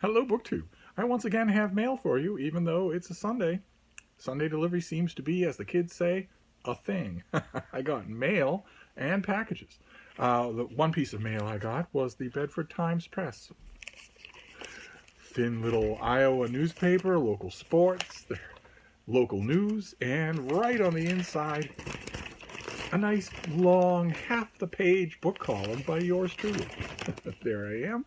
Hello, BookTube. I once again have mail for you, even though it's a Sunday. Sunday delivery seems to be, as the kids say, a thing. I got mail and packages. The one piece of mail I got was the Bedford Times-Press. Thin little Iowa newspaper, local sports, local news, and right on the inside, a nice long half the page book column by yours truly. There I am.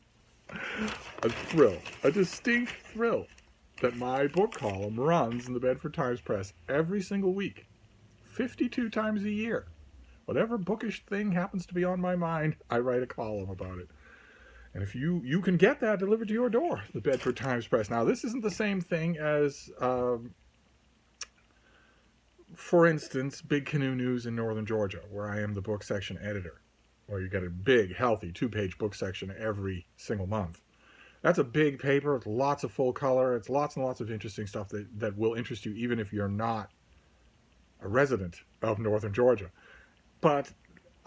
A thrill, a distinct thrill, that my book column runs in the Bedford Times-Press every single week, 52 times a year. Whatever bookish thing happens to be on my mind, I write a column about it. And if you can get that delivered to your door, the Bedford Times-Press. Now, this isn't the same thing as, for instance, Big Canoe News in Northern Georgia, where I am the book section editor, where you get a big, healthy 2-page book section every single month. That's a big paper. It's lots of full color. It's lots and lots of interesting stuff that will interest you, even if you're not a resident of Northern Georgia. But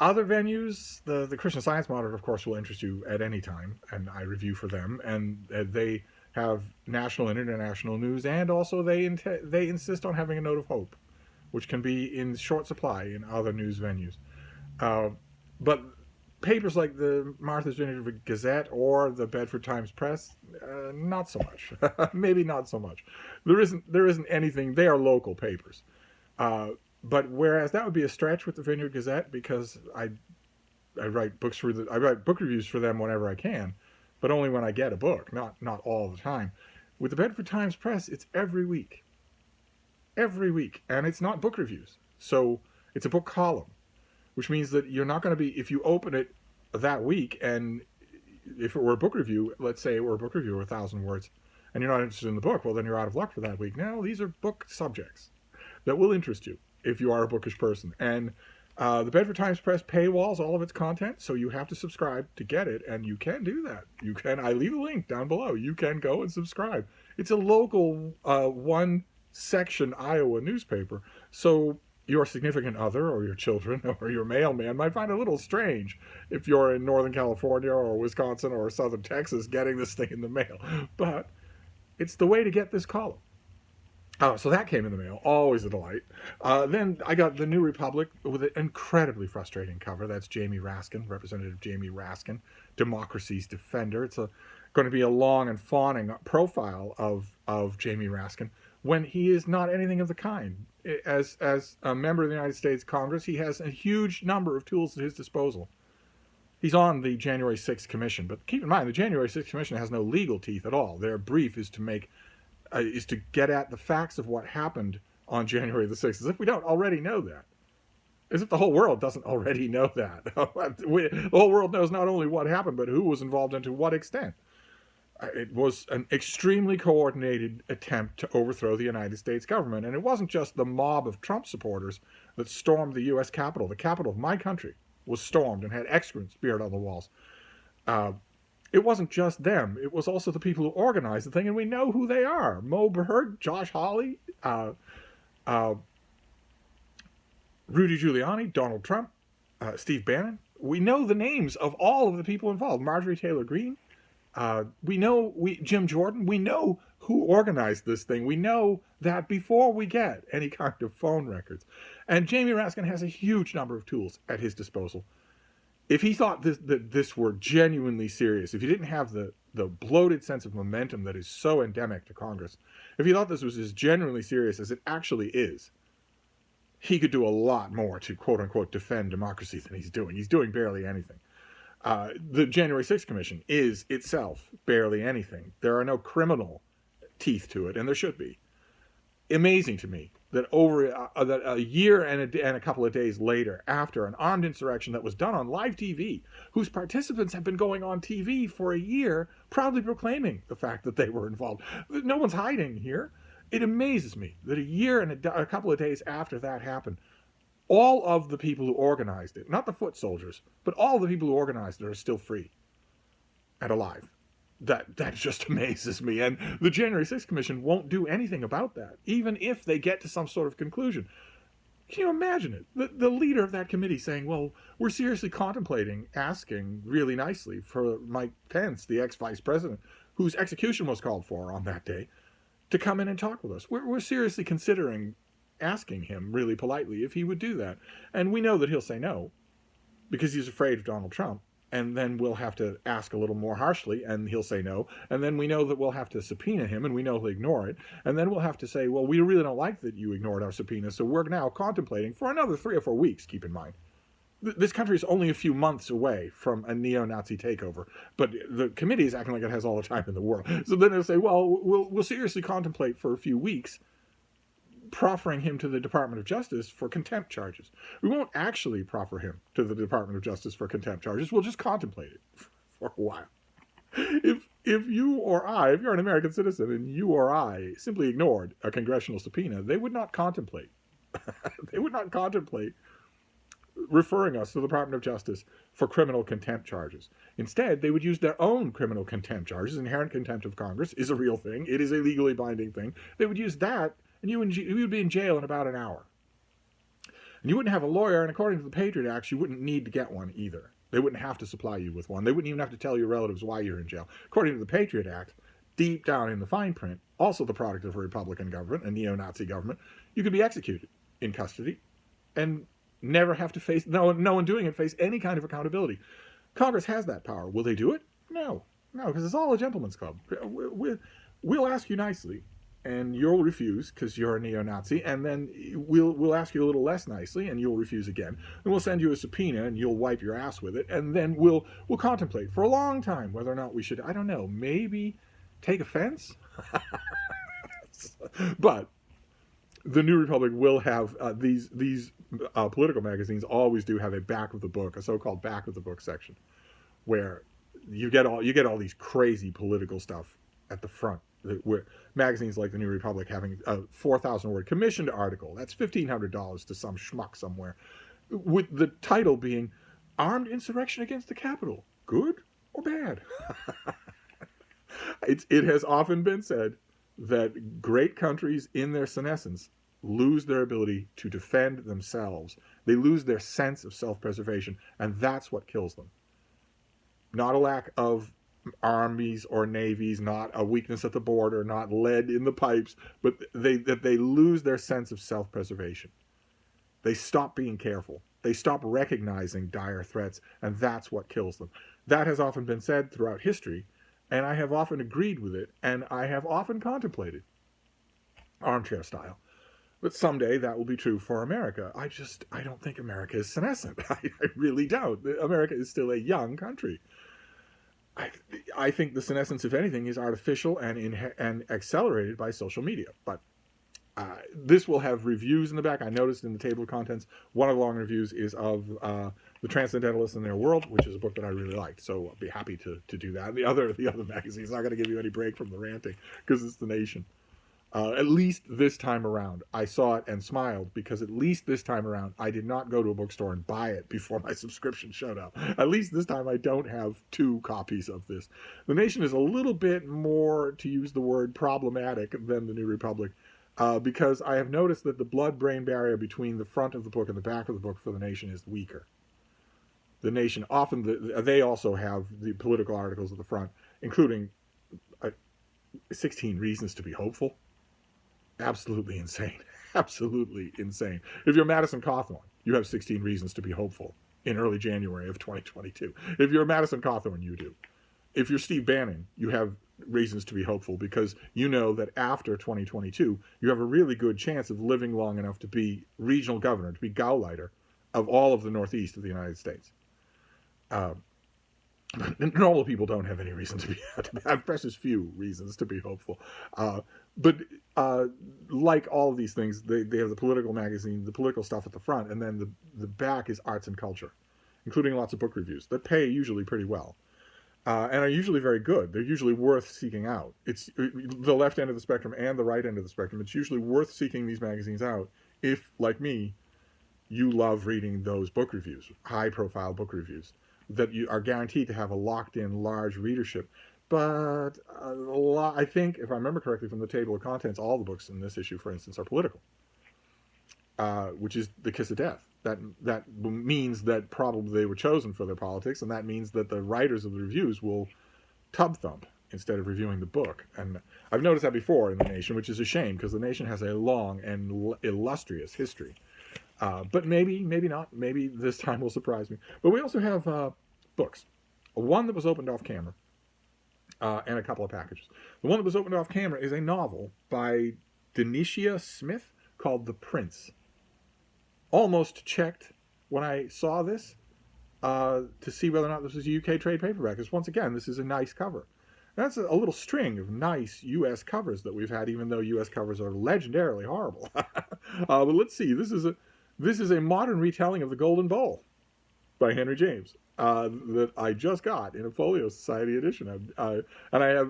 other venues, the Christian Science Monitor, of course, will interest you at any time, and I review for them. And they have national and international news, and also they insist on having a note of hope, which can be in short supply in other news venues. But papers like the Martha's Vineyard Gazette or the Bedford Times-Press, not so much. Maybe not so much. There isn't anything. They are local papers. But whereas that would be a stretch with the Vineyard Gazette, because I write book reviews for them whenever I can, but only when I get a book, not all the time. With the Bedford Times-Press, it's every week. Every week. And it's not book reviews. So it's a book column, which means that you're not going to be, if you open it that week, and if it were a book review, let's say it were a book review of 1,000 words, and you're not interested in the book, well, then you're out of luck for that week. Now, these are book subjects that will interest you if you are a bookish person. And the Bedford Times-Press paywalls all of its content, so you have to subscribe to get it, and you can do that. You can. I leave a link down below. You can go and subscribe. It's a local one-section Iowa newspaper, so your significant other or your children or your mailman might find it a little strange if you're in Northern California or Wisconsin or Southern Texas getting this thing in the mail. But it's the way to get this column. Oh, so that came in the mail. Always a delight. Then I got the New Republic with an incredibly frustrating cover. That's Jamie Raskin, Representative Jamie Raskin, Democracy's Defender. It's going to be a long and fawning profile of Jamie Raskin when he is not anything of the kind. As a member of the United States Congress, he has a huge number of tools at his disposal. He's on the January 6th Commission, but keep in mind, the January 6th Commission has no legal teeth at all. Their brief is to get at the facts of what happened on January the 6th, as if we don't already know that. As if the whole world doesn't already know that. The whole world knows not only what happened, but who was involved and to what extent. It was an extremely coordinated attempt to overthrow the United States government. And it wasn't just the mob of Trump supporters that stormed the U.S. Capitol. The capital of my country was stormed and had excrement speared on the walls. It wasn't just them. It was also the people who organized the thing, and we know who they are. Mo Berg, Josh Hawley, Rudy Giuliani, Donald Trump, Steve Bannon. We know the names of all of the people involved. Marjorie Taylor Greene. Jim Jordan. We know who organized this thing. We know that before we get any kind of phone records. And Jamie Raskin has a huge number of tools at his disposal. If he thought that this were genuinely serious, if he didn't have the bloated sense of momentum that is so endemic to Congress, if he thought this was as genuinely serious as it actually is, he could do a lot more to quote-unquote defend democracy than he's doing. He's doing barely anything. The January 6th Commission is itself barely anything. There are no criminal teeth to it, and there should be. Amazing to me that that a year and a couple of days later, after an armed insurrection that was done on live TV, whose participants have been going on TV for a year, proudly proclaiming the fact that they were involved. No one's hiding here. It amazes me that a year and a couple of days after that happened, all of the people who organized it, not the foot soldiers, but all the people who organized it are still free and alive. That just amazes me. And the January 6th Commission won't do anything about that, even if they get to some sort of conclusion. Can you imagine it? The leader of that committee saying, well, we're seriously contemplating asking really nicely for Mike Pence, the ex-vice president, whose execution was called for on that day, to come in and talk with us. We're seriously considering asking him really politely if he would do that. And we know that he'll say no because he's afraid of Donald Trump. And then we'll have to ask a little more harshly, and he'll say no. And then we know that we'll have to subpoena him, and we know he'll ignore it. And then we'll have to say, well, we really don't like that you ignored our subpoena, so we're now contemplating for another 3 or 4 weeks, keep in mind. This country is only a few months away from a neo-Nazi takeover, but the committee is acting like it has all the time in the world. So then they'll say, well, we'll seriously contemplate for a few weeks proffering him to the Department of Justice for contempt charges. We won't actually proffer him to the Department of Justice for contempt charges. We'll just contemplate it for a while. If you or I, if you're an American citizen and you or I simply ignored a congressional subpoena, they would not contemplate. They would not contemplate referring us to the Department of Justice for criminal contempt charges. Instead, they would use their own criminal contempt charges. Inherent contempt of Congress is a real thing. It is a legally binding thing. They would use that, and you would be in jail in about an hour. And you wouldn't have a lawyer, and according to the Patriot Act, you wouldn't need to get one either. They wouldn't have to supply you with one. They wouldn't even have to tell your relatives why you're in jail. According to the Patriot Act, deep down in the fine print, also the product of a Republican government, a neo-Nazi government, you could be executed in custody and never have to face, no one doing it face any kind of accountability. Congress has that power. Will they do it? No, because it's all a gentleman's club. We'll ask you nicely, and you'll refuse because you're a neo-Nazi, and then we'll ask you a little less nicely, and you'll refuse again. And we'll send you a subpoena, and you'll wipe your ass with it, and then we'll contemplate for a long time whether or not we should, I don't know, maybe take offense? But the New Republic will have these political magazines always do have a back of the book, a so-called back of the book section, where you get all these crazy political stuff at the front. Where magazines like the New Republic having a 4,000-word commissioned article, that's $1,500 to some schmuck somewhere, with the title being "Armed Insurrection Against the Capitol, Good or Bad?" It has often been said that great countries in their senescence lose their ability to defend themselves. They lose their sense of self-preservation, and that's what kills them. Not a lack of armies or navies, not a weakness at the border, not lead in the pipes, but that they lose their sense of self-preservation. They stop being careful. They stop recognizing dire threats, and that's what kills them. That has often been said throughout history, and I have often agreed with it, and I have often contemplated, armchair style, but someday that will be true for America. I don't think America is senescent. I really don't. America is still a young country. I think the senescence, if anything, is artificial and accelerated by social media. But this will have reviews in the back. I noticed in the table of contents, one of the long reviews is of The Transcendentalists and Their World, which is a book that I really liked. So I'll be happy to do that. The other magazine's not going to give you any break from the ranting because it's The Nation. At least this time around, I saw it and smiled because at least this time around, I did not go to a bookstore and buy it before my subscription showed up. At least this time, I don't have 2 copies of this. The Nation is a little bit more, to use the word, problematic than the New Republic because I have noticed that the blood-brain barrier between the front of the book and the back of the book for The Nation is weaker. The Nation, often, they also have the political articles at the front, including 16 Reasons to be Hopeful. Absolutely insane. Absolutely insane. If you're Madison Cawthorn, you have 16 reasons to be hopeful in early January of 2022. If you're Madison Cawthorn, you do. If you're Steve Bannon, you have reasons to be hopeful because you know that after 2022, you have a really good chance of living long enough to be regional governor, to be Gauleiter of all of the Northeast of the United States. Normal people don't have any reason to have precious few reasons to be hopeful. But like all of these things, they have the political magazine, the political stuff at the front, and then the back is arts and culture, including lots of book reviews that pay usually pretty well and are usually very good. They're usually worth seeking out. It's the left end of the spectrum and the right end of the spectrum. It's usually worth seeking these magazines out if, like me, you love reading those book reviews, high-profile book reviews, that you are guaranteed to have a locked-in large readership. But I think, if I remember correctly from the table of contents, all the books in this issue, for instance, are political, which is the kiss of death. That means that probably they were chosen for their politics, and that means that the writers of the reviews will tub thump instead of reviewing the book. And I've noticed that before in The Nation, which is a shame because The Nation has a long and illustrious history. But maybe not. Maybe this time will surprise me. But we also have books. One that was opened off camera and a couple of packages. The one that was opened off camera is a novel by Denicia Smith called The Prince. Almost checked when I saw this to see whether or not this was a UK trade paperback. Because once again, this is a nice cover. That's a little string of nice U.S. covers that we've had, even though U.S. covers are legendarily horrible. But let's see. This is a modern retelling of The Golden Bowl by Henry James that I just got in a Folio Society edition. And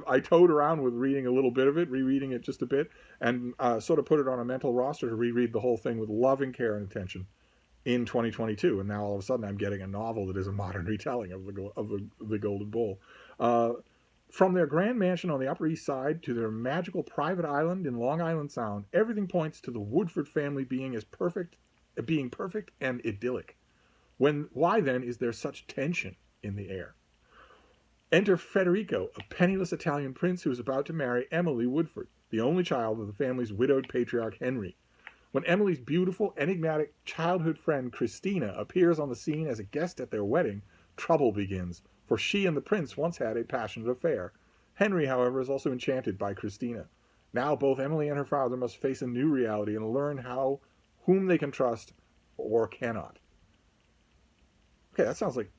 I toed around with reading a little bit of it, rereading it just a bit, and sort of put it on a mental roster to reread the whole thing with loving care and attention in 2022. And now all of a sudden I'm getting a novel that is a modern retelling of the Golden Bowl. From their grand mansion on the Upper East Side to their magical private island in Long Island Sound, everything points to the Woodford family being perfect and idyllic. Why then is there such tension in the air? Enter Federico, a penniless Italian prince who is about to marry Emily Woodford, the only child of the family's widowed patriarch Henry. When Emily's beautiful, enigmatic childhood friend Christina appears on the scene as a guest at their wedding, trouble begins, for she and the prince once had a passionate affair. Henry, however, is also enchanted by Christina. Now both Emily and her father must face a new reality and learn whom they can trust or cannot. Okay, that sounds like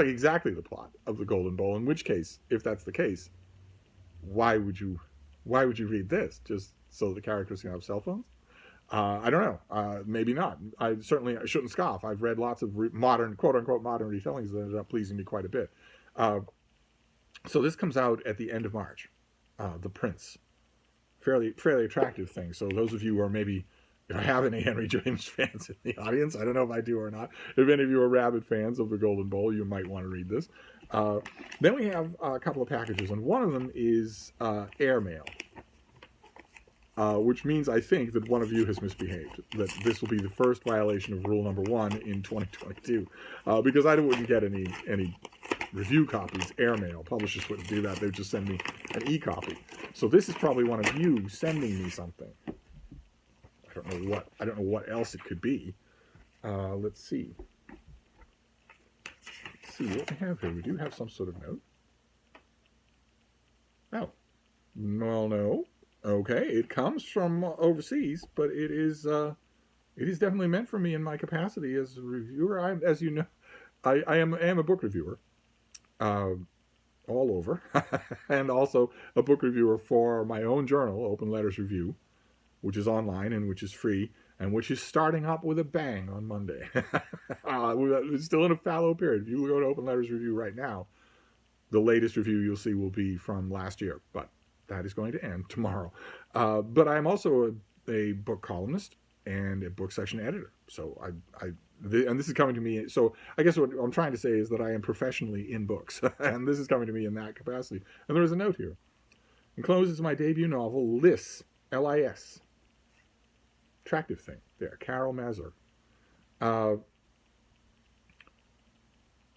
exactly the plot of The Golden Bowl. In which case, if that's the case, why would you read this? Just so the characters can have cell phones? I don't know. Maybe not. I shouldn't scoff. I've read lots of modern, quote-unquote, modern retellings that ended up pleasing me quite a bit. So this comes out at the end of March. The Prince. Fairly attractive thing. So those of you who are maybe, if I have any Henry James fans in the audience, I don't know if I do or not. If any of you are rabid fans of The Golden Bowl, you might want to read this. Then we have a couple of packages, and one of them is airmail. Which means, I think, that one of you has misbehaved. That this will be the first violation of rule number 1 in 2022. Because I wouldn't get any review copies, airmail. Publishers wouldn't do that. They would just send me an e-copy. So this is probably one of you sending me something. I don't know what else it could be. Let's see. Let's see what we have here. We do have some sort of note. Oh. Well, no. Okay, it comes from overseas, but it is definitely meant for me in my capacity as a reviewer. As you know, I am a book reviewer, all over, and also a book reviewer for my own journal, Open Letters Review, which is online and which is free, and which is starting up with a bang on Monday. It's still in a fallow period. If you go to Open Letters Review right now, the latest review you'll see will be from last year, but that is going to end tomorrow. But I'm also a book columnist and a book section editor. So and this is coming to me. So I guess what I'm trying to say is that I am professionally in books, and this is coming to me in that capacity. And there is a note here. Enclosed is my debut novel, Liss, L-I-S. Attractive thing there, Carol Mazur.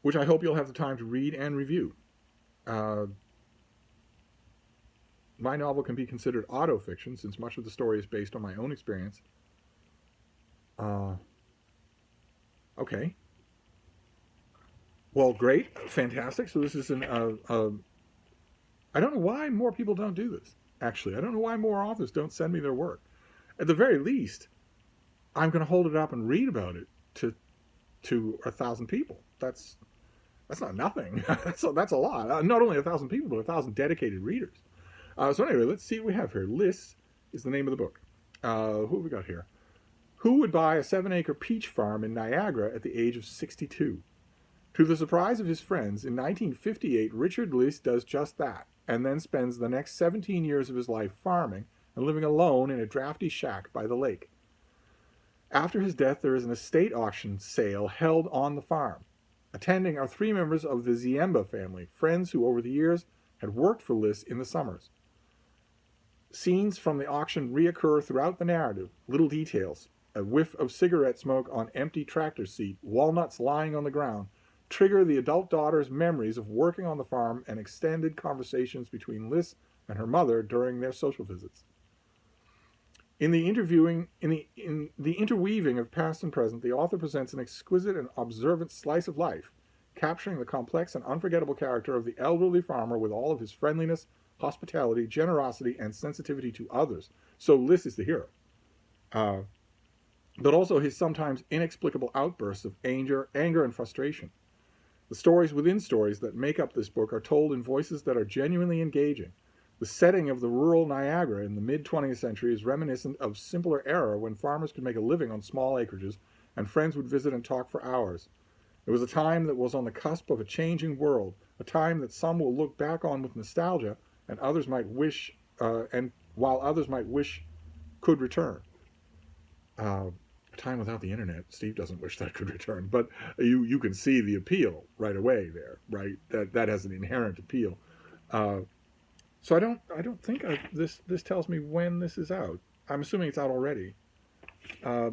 Which I hope you'll have the time to read and review. My novel can be considered autofiction since much of the story is based on my own experience. Okay. Well, great. Fantastic. So this is I don't know why more people don't do this, actually. I don't know why more authors don't send me their work. At the very least, I'm going to hold it up and read about it to 1,000 people. That's not nothing. that's a lot. Not only 1,000 people, but 1,000 dedicated readers. So anyway, let's see what we have here. Liss is the name of the book. Who have we got here? Who would buy a 7-acre peach farm in Niagara at the age of 62? To the surprise of his friends, in 1958, Richard Liss does just that, and then spends the next 17 years of his life farming and living alone in a drafty shack by the lake. After his death, there is an estate auction sale held on the farm. Attending are 3 members of the Ziemba family, friends who over the years had worked for Liss in the summers. Scenes from the auction reoccur throughout the narrative. Little details, a whiff of cigarette smoke on empty tractor seat, walnuts lying on the ground, trigger the adult daughter's memories of working on the farm and extended conversations between Liz and her mother during their social visits. In the interweaving of past and present, the author presents an exquisite and observant slice of life, capturing the complex and unforgettable character of the elderly farmer with all of his friendliness, hospitality, generosity, and sensitivity to others. So Liz is the hero. But also his sometimes inexplicable outbursts of anger and frustration. The stories within stories that make up this book are told in voices that are genuinely engaging. The setting of the rural Niagara in the mid-20th century is reminiscent of simpler era when farmers could make a living on small acreages and friends would visit and talk for hours. It was a time that was on the cusp of a changing world, a time that some will look back on with nostalgia and others might wish, while others might wish could return. A time without the internet, Steve doesn't wish that could return, but you can see the appeal right away there, right? That has an inherent appeal. So I don't think this tells me when this is out. I'm assuming it's out already,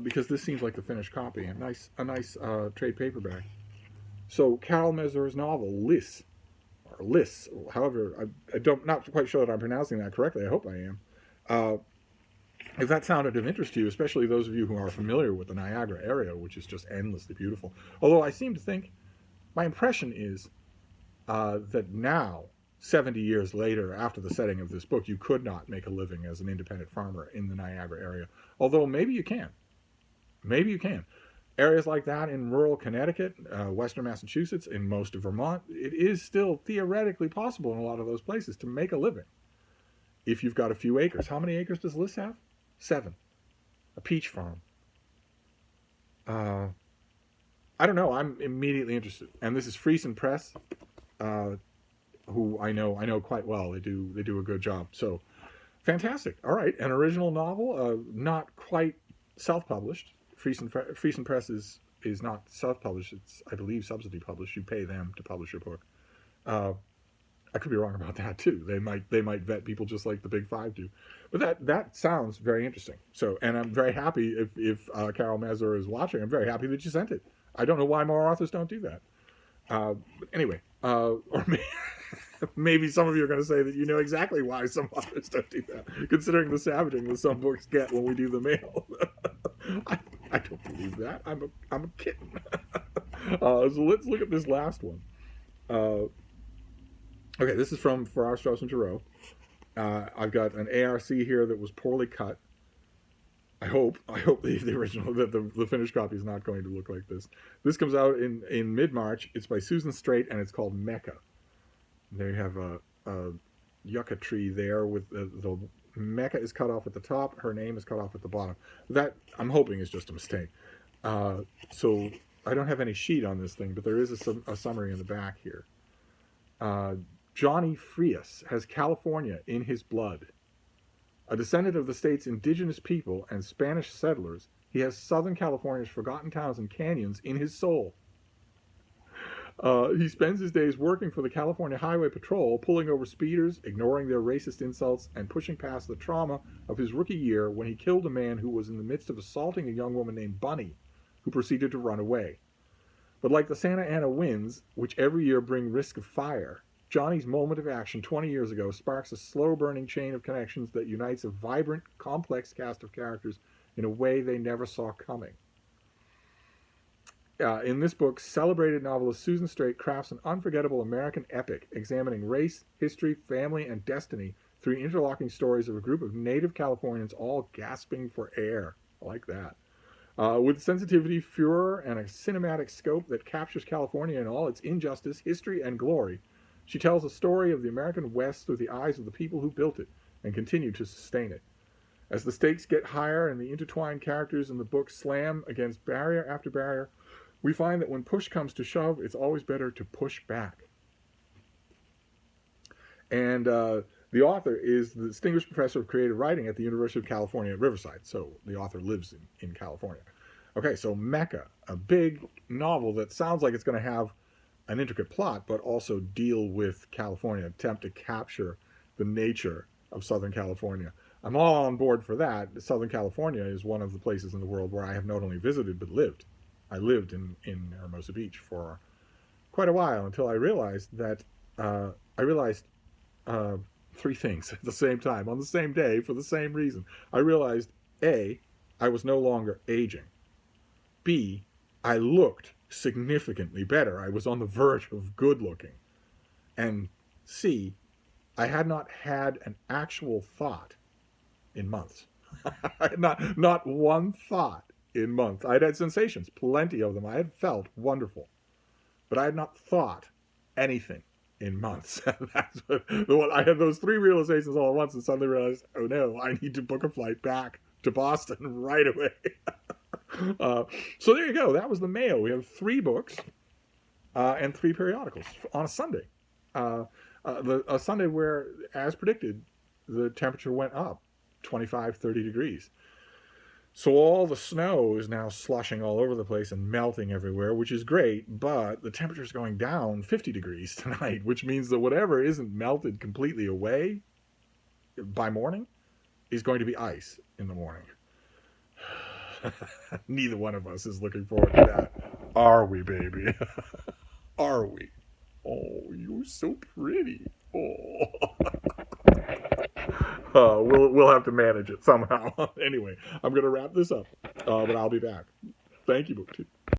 because this seems like the finished copy. A nice trade paperback. So Carol Mazur's novel Liz, or Liz, however, not quite sure that I'm pronouncing that correctly. I hope I am. If that sounded of interest to you, especially those of you who are familiar with the Niagara area, which is just endlessly beautiful. Although I seem to think, my impression is that now, 70 years later, after the setting of this book, you could not make a living as an independent farmer in the Niagara area. Although maybe you can. Maybe you can. Areas like that in rural Connecticut, western Massachusetts, in most of Vermont, it is still theoretically possible in a lot of those places to make a living if you've got a few acres. How many acres does Liz have? 7. A peach farm. I don't know. I'm immediately interested. And this is Friesen Press, who I know quite well. They do a good job. So fantastic. All right, an original novel, not quite self-published. Friesen Press is not self-published. It's, I believe, subsidy published. You pay them to publish your book. I could be wrong about that too. They might vet people just like the Big Five do. But that sounds very interesting. So, and I'm very happy if Carol Mazur is watching. I'm very happy that you sent it. I don't know why more authors don't do that. But anyway, or maybe some of you are going to say that you know exactly why some authors don't do that, considering the savaging that some books get when we do the mail. I don't believe that. I'm a kitten. So let's look at this last one. Okay, this is from Farrar, Straus and Giroux. I've got an ARC here that was poorly cut. I hope the original, that the finished copy is not going to look like this. This comes out in mid-March. It's by Susan Straight, and it's called Mecca. There you have a yucca tree there with the Mecca is cut off at the top. Her name is cut off at the bottom. That, I'm hoping, is just a mistake. So I don't have any sheet on this thing, but there is a summary in the back here. Johnny Frias has California in his blood. A descendant of the state's indigenous people and Spanish settlers, he has Southern California's forgotten towns and canyons in his soul. He spends his days working for the California Highway Patrol, pulling over speeders, ignoring their racist insults, and pushing past the trauma of his rookie year when he killed a man who was in the midst of assaulting a young woman named Bunny, who proceeded to run away. But like the Santa Ana winds, which every year bring risk of fire, Johnny's moment of action 20 years ago sparks a slow-burning chain of connections that unites a vibrant, complex cast of characters in a way they never saw coming. In this book, celebrated novelist Susan Straight crafts an unforgettable American epic examining race, history, family, and destiny through interlocking stories of a group of native Californians all gasping for air. I like that. With sensitivity, furor, and a cinematic scope that captures California in all its injustice, history, and glory, she tells a story of the American West through the eyes of the people who built it and continue to sustain it. As the stakes get higher and the intertwined characters in the book slam against barrier after barrier, we find that when push comes to shove, it's always better to push back. And the author is the Distinguished Professor of Creative Writing at the University of California at Riverside. So the author lives in California. Okay, so Mecca, a big novel that sounds like it's going to have an intricate plot, but also deal with California, attempt to capture the nature of Southern California. I'm all on board for that. Southern California is one of the places in the world where I have not only visited, but lived. I lived in Hermosa Beach for quite a while until I realized that uh, three things at the same time, on the same day, for the same reason. I realized, A, I was no longer aging. B, I looked significantly better. I was on the verge of good looking. And C, I had not had an actual thought in months. not one thought in months. I had sensations, plenty of them. I had felt wonderful, but I had not thought anything in months. That's what I had, those three realizations all at once, and suddenly realized, oh no, I need to book a flight back to Boston right away. So there you go. That was the mail. We have 3 books and 3 periodicals on a Sunday. A Sunday where, as predicted, the temperature went up 25, 30 degrees. So all the snow is now slushing all over the place and melting everywhere, which is great, but the temperature is going down 50 degrees tonight, which means that whatever isn't melted completely away by morning is going to be ice in the morning. Neither one of us is looking forward to that. Are we, baby? Are we? Oh, you're so pretty. Oh. We'll have to manage it somehow. Anyway, I'm going to wrap this up, but I'll be back. Thank you, BookTube.